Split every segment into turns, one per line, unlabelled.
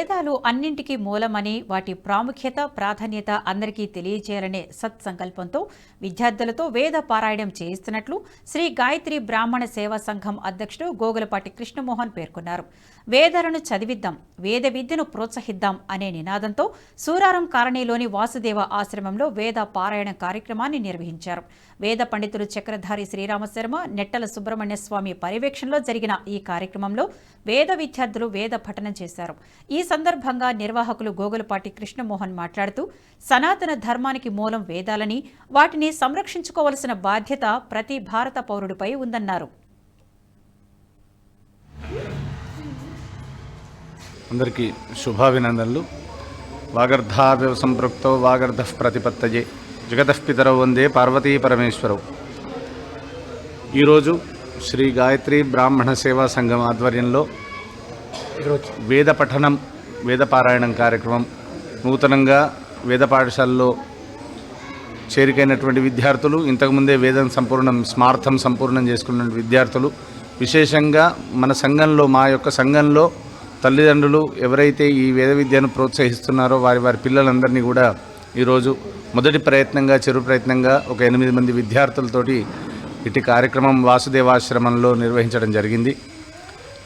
వేదాలు అన్నింటికీ మూలమని, వాటి ప్రాముఖ్యత, ప్రాధాన్యత అందరికీ తెలియజేయాలనే సత్సంకల్పంతో విద్యార్థులతో వేద పారాయణం చేయిస్తున్నట్లు శ్రీ గాయత్రి బ్రాహ్మణ సేవా సంఘం అధ్యక్షుడు గోగులపాటి కృష్ణమోహన్ పేర్కొన్నారు. వేదాలను చదివిద్దాం, వేద విద్యను ప్రోత్సహిద్దాం అనే నినాదంతో సూరారం కాలనీలోని వాసుదేవ ఆశ్రమంలో వేద పారాయణ కార్యక్రమాన్ని నిర్వహించారు. వేద పండితులు చక్రధారి శ్రీరామశర్మ, నెట్టల సుబ్రహ్మణ్య స్వామి పర్యవేక్షణలో జరిగిన ఈ కార్యక్రమంలో వేద విద్యార్థులు వేద పఠనం చేశారు. ఈ సందర్భంగా నిర్వాహకులు గోగులపాటి కృష్ణమోహన్ మాట్లాడుతూ, సనాతన ధర్మానికి మూలం వేదాలని, వాటిని సంరక్షించుకోవలసిన బాధ్యత ప్రతి భారత పౌరుడిపై ఉందన్నారు.
అందరికీ శుభాభినందనలు. వాగర్ధావ్యవ సంపృక్తో వాగర్ధ ప్రతిపత్తయే జగతఃపితరౌ వందే పార్వతీ పరమేశ్వరౌ. ఈరోజు శ్రీ గాయత్రి బ్రాహ్మణ సేవా సంఘం ఆధ్వర్యంలో వేద పఠనం, వేద పారాయణం కార్యక్రమం, నూతనంగా వేద పాఠశాలలో చేరికైనటువంటి విద్యార్థులు, ఇంతకుముందే వేదం స్మార్థం సంపూర్ణం చేసుకున్న విద్యార్థులు, విశేషంగా మన సంఘంలో, మా యొక్క సంఘంలో తల్లిదండ్రులు ఎవరైతే ఈ వేద విద్యను ప్రోత్సహిస్తున్నారో వారి పిల్లలందరినీ కూడా ఈరోజు మొదటి ప్రయత్నంగా, చిరు ప్రయత్నంగా ఒక 8 మంది విద్యార్థులతోటి ఇటు కార్యక్రమం వాసుదేవాశ్రమంలో నిర్వహించడం జరిగింది.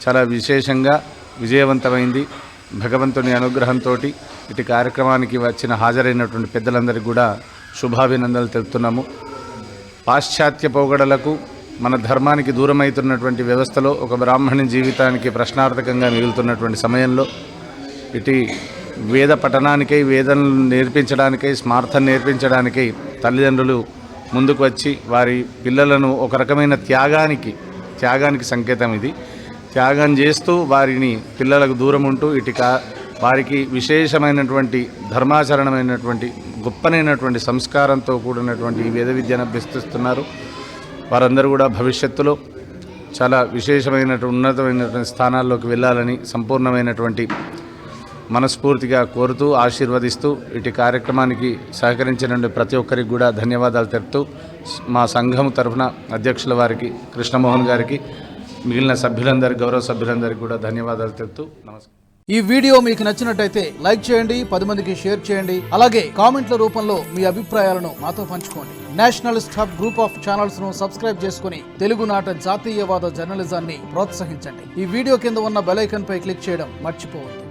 చాలా విశేషంగా విజయవంతమైంది. భగవంతుని అనుగ్రహంతో ఇటు కార్యక్రమానికి హాజరైనటువంటి పెద్దలందరికీ కూడా శుభాభినందనలు తెలుపుతున్నాము. పాశ్చాత్య పోగడలకు, మన ధర్మానికి దూరమవుతున్నటువంటి వ్యవస్థలో ఒక బ్రాహ్మణి జీవితానికి ప్రశ్నార్థకంగా మిగులుతున్నటువంటి సమయంలో ఇటు వేద పఠనానికై, వేదం నేర్పించడానికై, స్మార్థం నేర్పించడానికై తల్లిదండ్రులు ముందుకు వచ్చి వారి పిల్లలను ఒక రకమైన త్యాగానికి సంకేతం ఇది. త్యాగం చేస్తూ వారిని పిల్లలకు దూరం ఉంటూ వారికి విశేషమైనటువంటి ధర్మాచరణమైనటువంటి గొప్పనైనటువంటి సంస్కారంతో కూడినటువంటి ఈ వేద విద్యను అభ్యసిస్తున్నారు. వారందరూ కూడా భవిష్యత్తులో చాలా విశేషమైనటువంటి ఉన్నతమైనటువంటి స్థానాల్లోకి వెళ్ళాలని సంపూర్ణమైనటువంటి మనస్ఫూర్తిగా కోరుతూ, ఆశీర్వదిస్తూ ఇటు కార్యక్రమానికి సహకరించిన ప్రతి ఒక్కరికి కూడా ధన్యవాదాలు తెలుపుతూ, మా సంఘం తరఫున అధ్యక్షుల వారికి, కృష్ణమోహన్ గారికి, మిగిలిన సభ్యులందరికీ, గౌరవ సభ్యులందరికీ కూడా ధన్యవాదాలు తెలుపుతూ నమస్కారం.
ఈ వీడియో మీకు నచ్చినట్టయితే లైక్ చేయండి, 10 మందికి షేర్ చేయండి. అలాగే కామెంట్ల రూపంలో మీ అభిప్రాయాలను మాతో పంచుకోండి. Nationalist hub group of channels ను సబ్స్క్రైబ్ చేసుకుని తెలుగునాట జాతీయవాద జర్నలిజాన్ని ప్రోత్సహించండి. ఈ వీడియో కింద ఉన్న బెల్ ఐకాన్ పై క్లిక్ చేయడం మర్చిపోవద్దు.